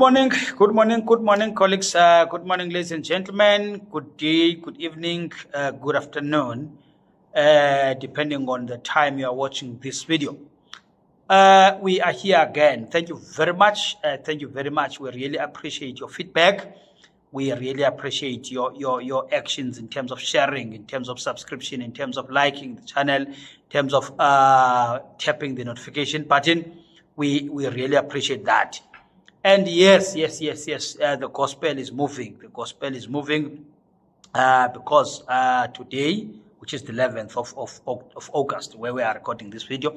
Good morning, colleagues. Good morning, ladies and gentlemen. Good day, good evening, good afternoon, depending on the time you are watching this video. We are here again. Thank you very much. Thank you very much. We really appreciate your feedback. We really appreciate your actions in terms of sharing, in terms of subscription, in terms of liking the channel, in terms of tapping the notification button. We really appreciate that. And yes, the gospel is moving. The gospel is moving because today, which is the 11th of August, where we are recording this video,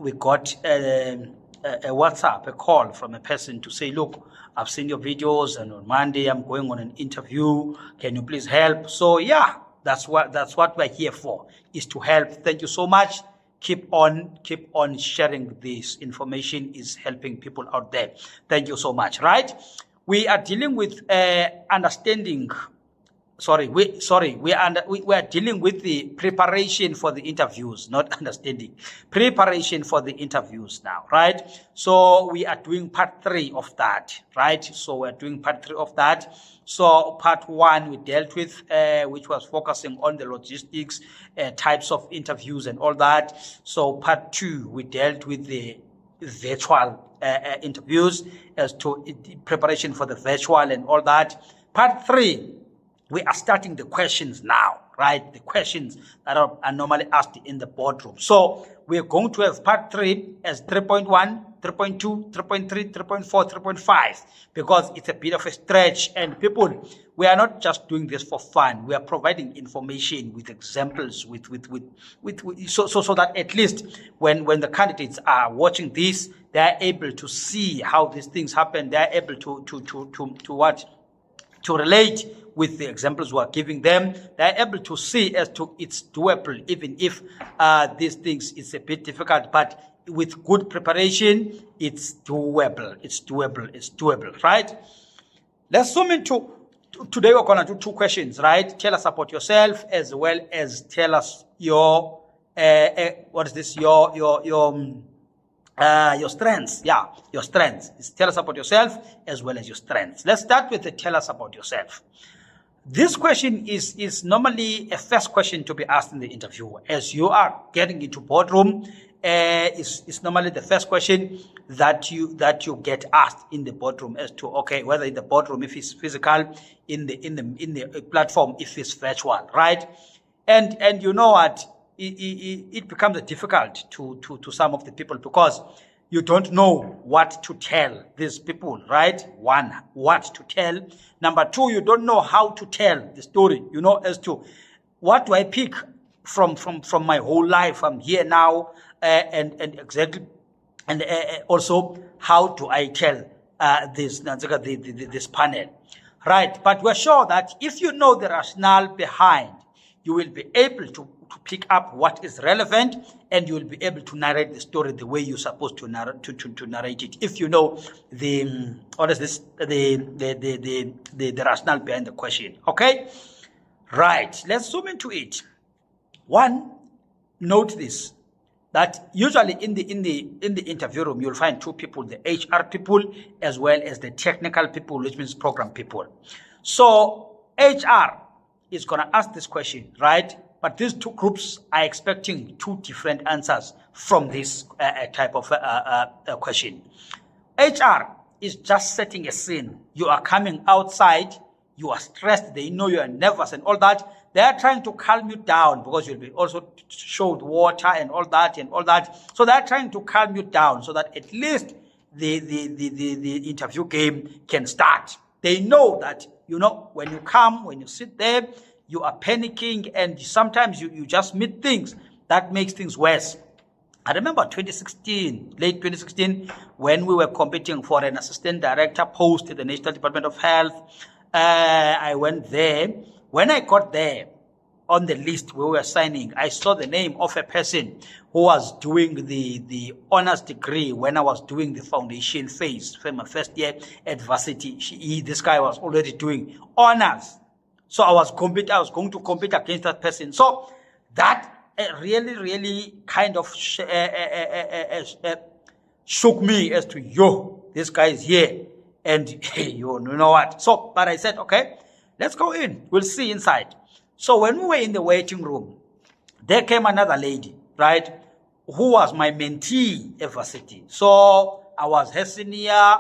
we got a WhatsApp, a call from a person to say, look, I've seen your videos, and on Monday I'm going on an interview. Can you please help? So yeah, that's what we're here for, is to help. Thank you so much. Keep on sharing this information. Is helping people out there. Thank you so much. Right? We are dealing with understanding. We are dealing with the preparation for the interviews, not understanding. Preparation for the interviews now, right? So we are doing part 3 of that, right? So we're doing part 3 of that. So part 1 we dealt with, which was focusing on the logistics, types of interviews and all that. So part 2 we dealt with the virtual interviews as to preparation for the virtual and all that. Part 3. We are starting the questions now, right? The questions that are normally asked in the boardroom. So we are going to have part 3 as 3.1, 3.2, 3.3, 3.4, 3.5, because it's a bit of a stretch. And people, we are not just doing this for fun. We are providing information with examples, so that at least when the candidates are watching this, they are able to see how these things happen. They are able to relate with the examples we are giving them. They're able to see as to it's doable, even if these things is a bit difficult, but with good preparation, it's doable. It's doable, right? Let's zoom into today. We're gonna do 2 questions, right? Tell us about yourself, as well as tell us your your strengths. Yeah, your strengths. Tell us about yourself as well as your strengths. Let's start with the tell us about yourself. This question is normally a first question to be asked in the interview. As you are getting into boardroom, it's normally the first question that you get asked in the boardroom, as to, okay, whether in the boardroom if it's physical, in the platform if it's virtual, right? And you know what, it becomes difficult to some of the people, because you don't know what to tell these people, right? 1, what to tell. Number 2, you don't know how to tell the story, as to what do I pick from my whole life. I'm here now, and exactly, and also how do I tell this panel, right? But we're sure that if you know the rationale behind, you will be able to pick up what is relevant, and you will be able to narrate the story the way you're supposed to narrate it. If you know the rationale behind the question. Okay, right. Let's zoom into it. 1, note this, that usually in the interview room you'll find 2 people: the HR people as well as the technical people, which means program people. So HR is gonna ask this question, right? But these 2 groups are expecting 2 different answers from this type of question. HR is just setting a scene. You are coming outside, you are stressed, they know you are nervous and all that. They are trying to calm you down, because you'll be also showed water and all that. So they are trying to calm you down so that at least the interview game can start. They know that, when you come, when you sit there, you are panicking, and sometimes you just meet things that makes things worse. I remember late 2016, when we were competing for an assistant director post at the National Department of Health. I went there. When I got there, on the list we were signing, I saw the name of a person who was doing the honors degree when I was doing the foundation phase for my first year at varsity. This guy was already doing honors. So I was going to compete against that person. So that really kind of shook me as to, this guy is here. And you know what? So, but I said, okay, let's go in. We'll see inside. So when we were in the waiting room, there came another lady, right, who was my mentee at varsity. So I was her senior,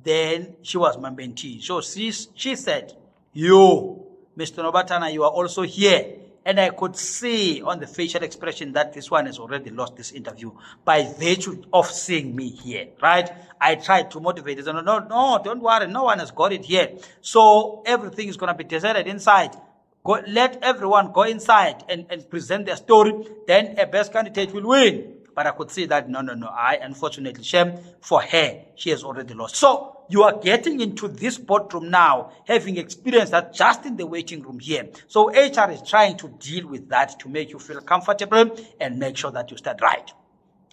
then she was my mentee. So she said, you, Mr. Nobatana, you are also here. And I could see on the facial expression that this one has already lost this interview by virtue of seeing me here, right? I tried to motivate her. No, don't worry. No one has got it here. So everything is going to be decided inside. Let everyone go inside and present their story. Then a best candidate will win. But I could see that, no. I, unfortunately, shame for her. She has already lost. So you are getting into this boardroom now, having experienced that just in the waiting room here. So HR is trying to deal with that to make you feel comfortable and make sure that you start right.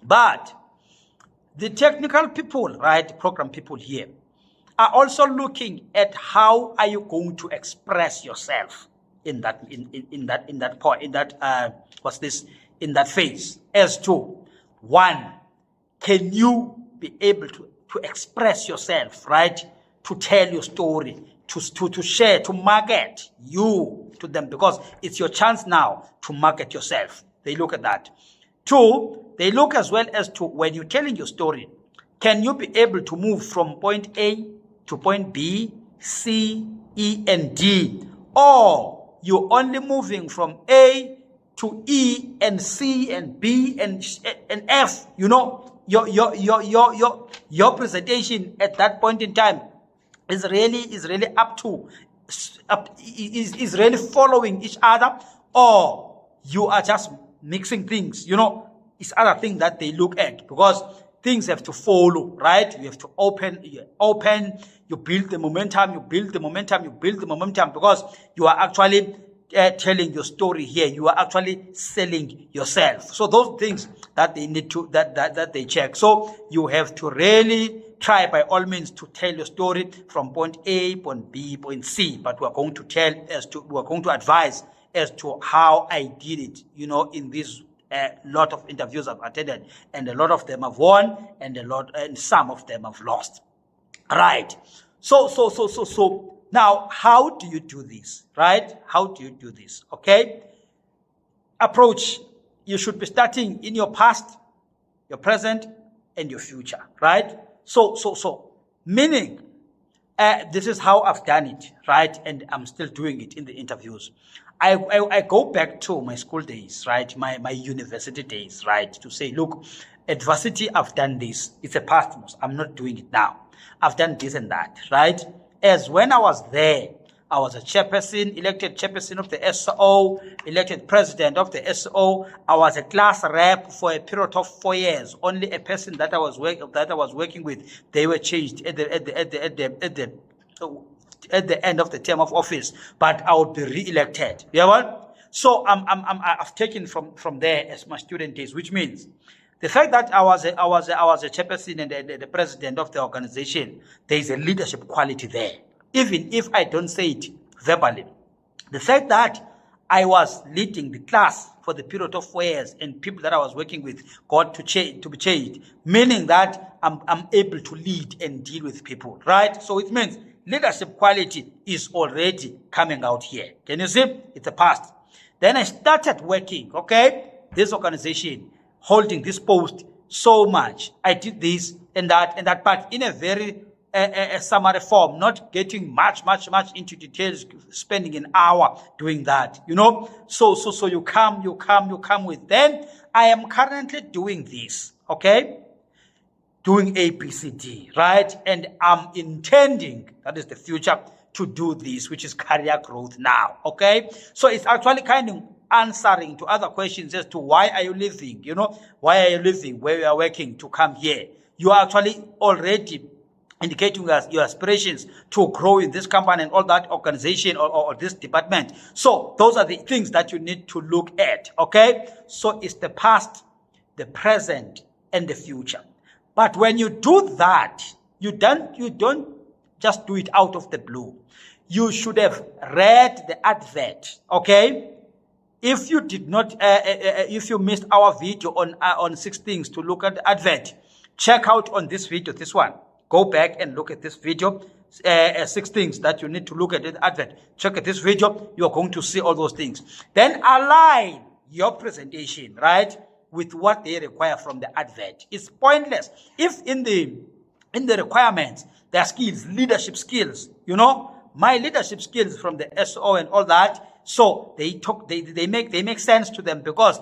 But the technical people, right, program people here, are also looking at how are you going to express yourself in that phase. As to one, can you be able to express yourself, right? To tell your story, to share, to market you to them, because it's your chance now to market yourself. They look at that. Two, they look as well as to when you're telling your story, can you be able to move from point A to point B, C, E, and D, or you're only moving from A to E and C and B and F? You know, your presentation at that point in time is really really following each other, or you are just mixing things. You know, it's other thing that they look at, because things have to follow, right? You have to open, you build the momentum, because you are actually telling your story here. You are actually selling yourself. So those things that they need to, that they check. So you have to really try by all means to tell your story from point A, point B, point C. But we are going to advise as to how I did it, you know, in this lot of interviews I've attended, and a lot of them have won, and some of them have lost. Right. So now, how do you do this? Right? How do you do this? Okay. Approach. You should be starting in your past, your present, and your future. Right? So meaning, this is how I've done it, right? And I'm still doing it in the interviews. I go back to my school days, right? My university days, right? To say, look, at varsity, I've done this. It's a past. I'm not doing it now. I've done this and that, right? As when I was there, I was a chairperson, elected chairperson of the SO, elected president of the SO. I was a class rep for a period of 4 years. Only a person that I was working with, they were changed at the end of the term of office, but I would be re-elected. You know what? So I've taken from there as my student days, which means the fact that I was a chairperson and the president of the organization, there is a leadership quality there, even if I don't say it verbally. The fact that I was leading the class for the period of 4 years, and people that I was working with got to be changed, meaning that I'm able to lead and deal with people, right? So it means leadership quality is already coming out here. Can you see? It's a past. Then I started working, okay? This organization, holding this post so much. I did this and that, but in a very summary form, not getting much into details, spending an hour doing that, you know? So you come with, then I am currently doing this, okay? Doing ABCD, right? And I'm intending, that is the future, to do this, which is career growth now, okay? So it's actually kind of answering to other questions as to why are you leaving, you know? Why are you leaving where you are working to come here? You are actually already indicating your aspirations to grow in this company and all that organization or this department. So those are the things that you need to look at, okay? So it's the past, the present, and the future. But when you do that, you don't just do it out of the blue. You should have read the advert, okay? If you did not, if you missed our video on 6 things to look at the advert, check out on this video, this one. Go back and look at this video. 6 things that you need to look at in Advent. Check at this video. You're going to see all those things. Then align your presentation, right, with what they require from the Advent. It's pointless if in the requirements there are skills, leadership skills, my leadership skills from the SO and all that. So they make sense to them because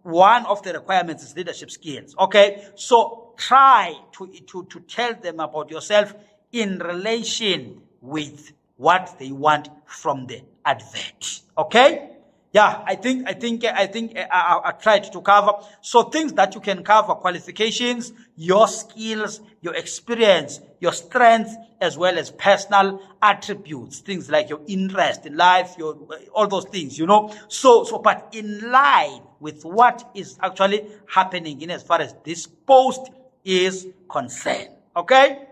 one of the requirements is leadership skills. Okay, so try to tell them about yourself in relation with what they want from the Advent. Okay. Yeah, I think I tried to cover. So things that you can cover: qualifications, your skills, your experience, your strengths, as well as personal attributes. Things like your interest in life, all those things, So, but in line with what is actually happening in as far as this post is concerned. Okay,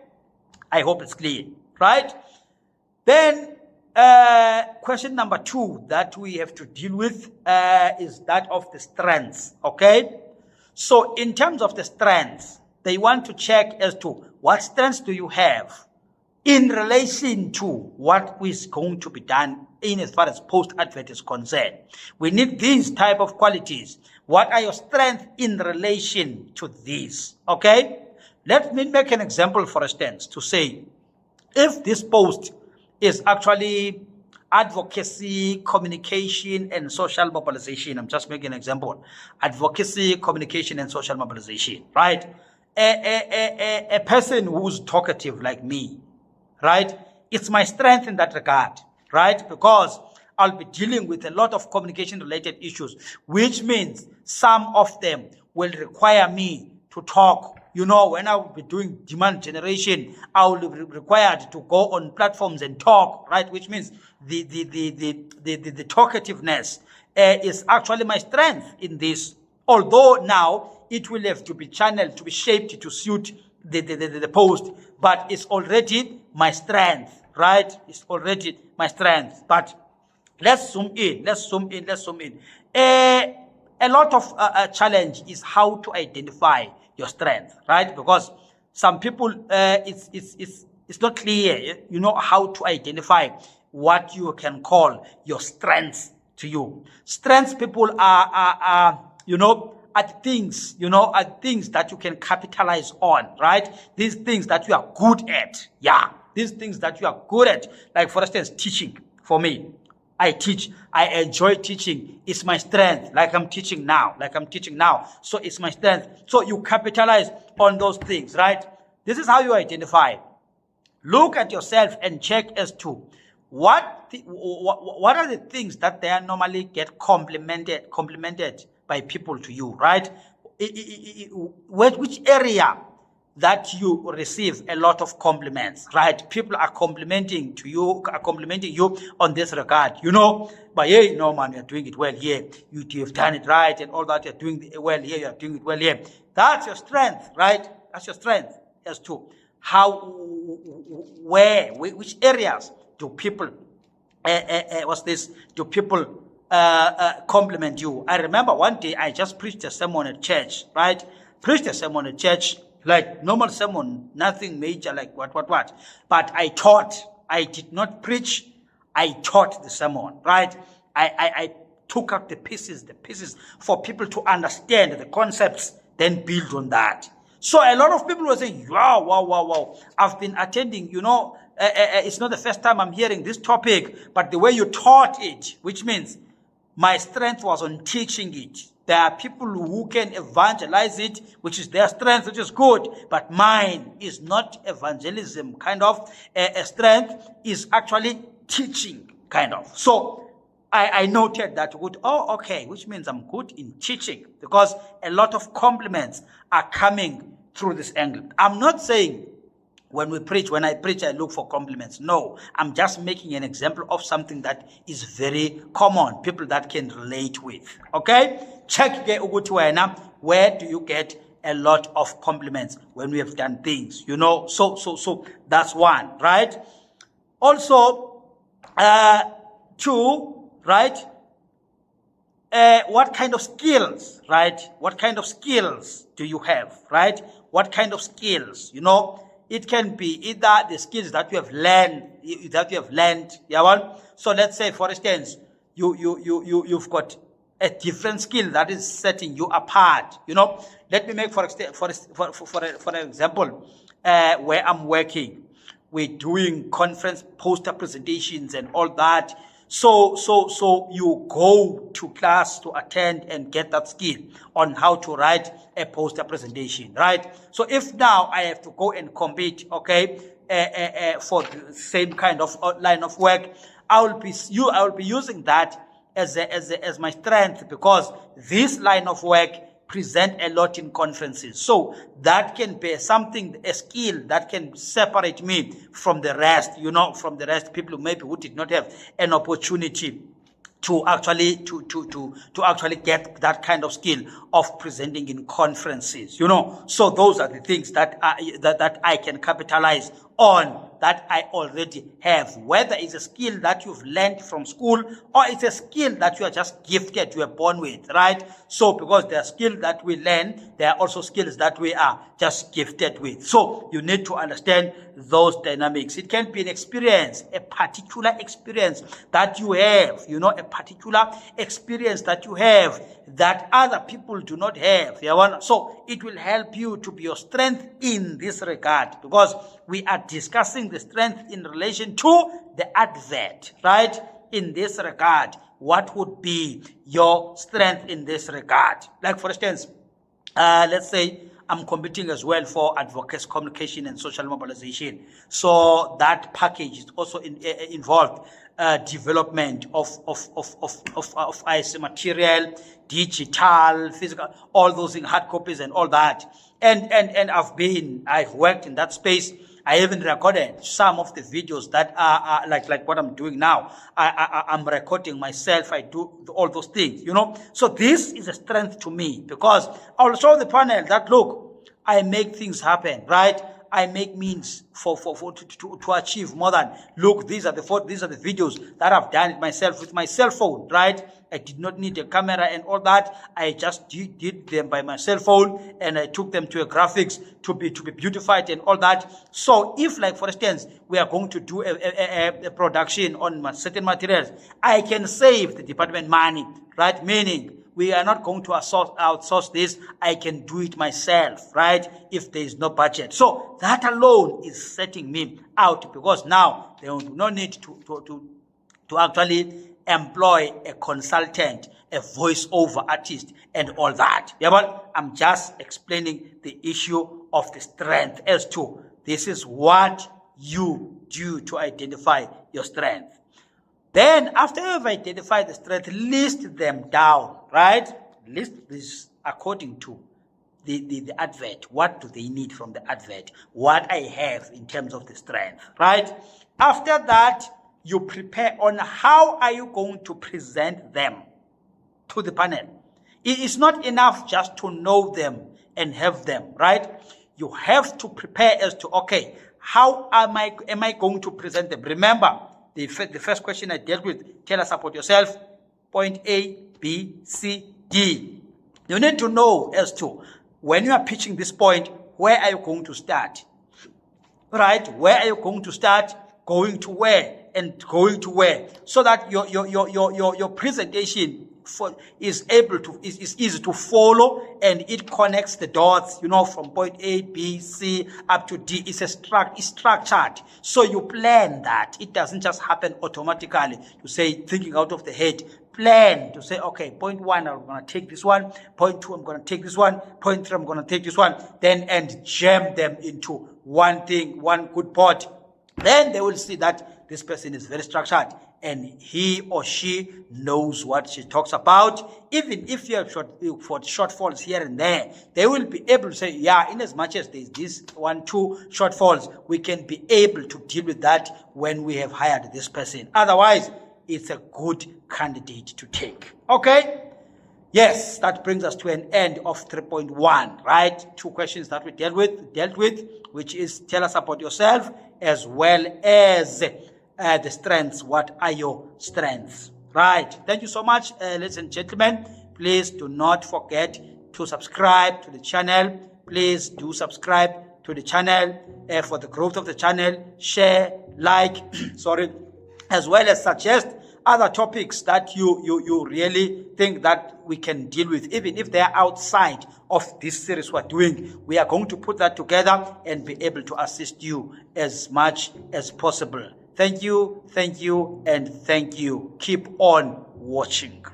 I hope it's clear, right? Then. Question number 2 that we have to deal with is that of the strengths. Okay, so in terms of the strengths, they want to check as to what strengths do you have in relation to what is going to be done in as far as post-Advent is concerned. We need these type of qualities. What are your strengths in relation to these? Okay, let me make an example, for instance, to say if this post is actually advocacy, communication, and social mobilization. I'm just making an example. Advocacy, communication, and social mobilization, right? A person who's talkative like me, right? It's my strength in that regard, right? Because I'll be dealing with a lot of communication-related issues, which means some of them will require me to talk. When I will be doing demand generation, I will be required to go on platforms and talk, right? Which means the talkativeness is actually my strength in this. Although now it will have to be channeled, to be shaped to suit the post, but it's already my strength, right? It's already my strength. But let's zoom in. A lot of challenge is how to identify your strength, right? Because some people, it's not clear, how to identify what you can call your strengths to you. Strengths, people are things, that you can capitalize on, right? These things that you are good at. Yeah, these things that you are good at. Like, for instance, teaching. For me, I teach. I enjoy teaching. It's my strength. Like I'm teaching now. So it's my strength. So you capitalize on those things, right? This is how you identify. Look at yourself and check as to what are the things that they normally get complimented by people to you, right? Which area that you receive a lot of compliments, right? People are complimenting you on this regard, but hey, no man, you're doing it well here. You've done it right and all that. You're doing it well here. You're doing it well here. That's your strength, right? That's your strength as to how, which areas do people, do people compliment you? I remember one day I just preached a sermon at church, right? Like normal sermon, nothing major, like what. But I taught. I did not preach. I taught the sermon, right? I took out the pieces for people to understand the concepts, then build on that. So a lot of people were saying, wow. I've been attending, it's not the first time I'm hearing this topic, but the way you taught it, which means my strength was on teaching it. There are people who can evangelize it, which is their strength, which is good. But mine is not evangelism kind of a strength, is actually teaching kind of. So I noted that good. Oh, okay, which means I'm good in teaching because a lot of compliments are coming through this angle. I'm not saying when I preach, I look for compliments. No, I'm just making an example of something that is very common, people that can relate with. Okay? Check where do you get a lot of compliments when we have done things, So that's one, right? Also, 2, right? What kind of skills, right? What kind of skills do you have, right? What kind of skills, it can be either the skills that you have learned. Yeah, well, so let's say, for instance, you've got a different skill that is setting you apart. Let me make for example, where I'm working, we're doing conference poster presentations and all that. So you go to class to attend and get that skill on how to write a poster presentation, right? So if now I have to go and compete, okay, for the same kind of line of work, I will be using that as my strength, because this line of work present a lot in conferences. So that can be something, a skill that can separate me from the rest, from the rest people who did not have an opportunity to actually get that kind of skill of presenting in conferences. So those are the things that I can capitalize on, that I already have, whether it's a skill that you've learned from school or it's a skill that you are just gifted, you are born with, right? So because there are skills that we learn, there are also skills that we are just gifted with. So you need to understand those dynamics. It can be an experience, a particular experience that you have, a particular experience that you have that other people do not have. So it will help you to be your strength in this regard, because we are discussing the strength in relation to the advert, right? In this regard, what would be your strength in this regard? Like, for instance, let's say I'm competing as well for advocacy, communication, and social mobilization. So that package is also involved development of IC material, digital, physical, all those in hard copies and all that. And I've worked in that space. I even recorded some of the videos that are like what I'm doing now. I'm recording myself. I do all those things, So this is a strength to me, because I'll show the panel that, look, I make things happen, right? I make means to achieve more than, look, these are the videos that I've done it myself with my cell phone, right? I did not need a camera and all that. I just did them by my cell phone, and I took them to a graphics to be beautified and all that. So if, like, for instance, we are going to do a production on certain materials, I can save the department money, right? Meaning, we are not going to outsource this. I can do it myself, right? If there is no budget. So that alone is setting me out, because now there is no need to actually employ a consultant, a voiceover artist, and all that. Yeah, but I'm just explaining the issue of the strength as to this is what you do to identify your strength. Then, after you've identified the strength, list them down, right? List this according to the advert. What do they need from the advert? What I have in terms of the strength, right? After that, you prepare on how are you going to present them to the panel. It is not enough just to know them and have them, right? You have to prepare as to, okay, how am I going to present them? Remember, the first question I dealt with, tell us about yourself, point A, B, C, D. You need to know as to, when you are pitching this point, where are you going to start? Right? Where are you going to start? Going to where? And going to where? So that your presentation is easy to follow, and it connects the dots, from point A, B, C up to D. It's structured. So you plan that. It doesn't just happen automatically. You say, thinking out of the head. Plan to say, okay, point 1, I'm going to take this one. Point 2, I'm going to take this one. Point 3, I'm going to take this one. Then, and jam them into one thing, one good pot. Then they will see that this person is very structured, and he or she knows what she talks about. Even if you have shortfalls here and there, they will be able to say, yeah, in as much as there's this 1-2 shortfalls, we can be able to deal with that when we have hired this person. Otherwise, it's a good candidate to take. Okay? Yes, that brings us to an end of 3.1, right? 2 questions that we dealt with, which is tell us about yourself, as well as the strengths. What are your strengths? Right. Thank you so much, ladies and gentlemen. Please do not forget to subscribe to the channel. Please do subscribe to the channel, for the growth of the channel. Share, like, sorry, as well as suggest other topics that you really think that we can deal with, even if they are outside of this series we're doing. We are going to put that together and be able to assist you as much as possible. Thank you, and thank you. Keep on watching.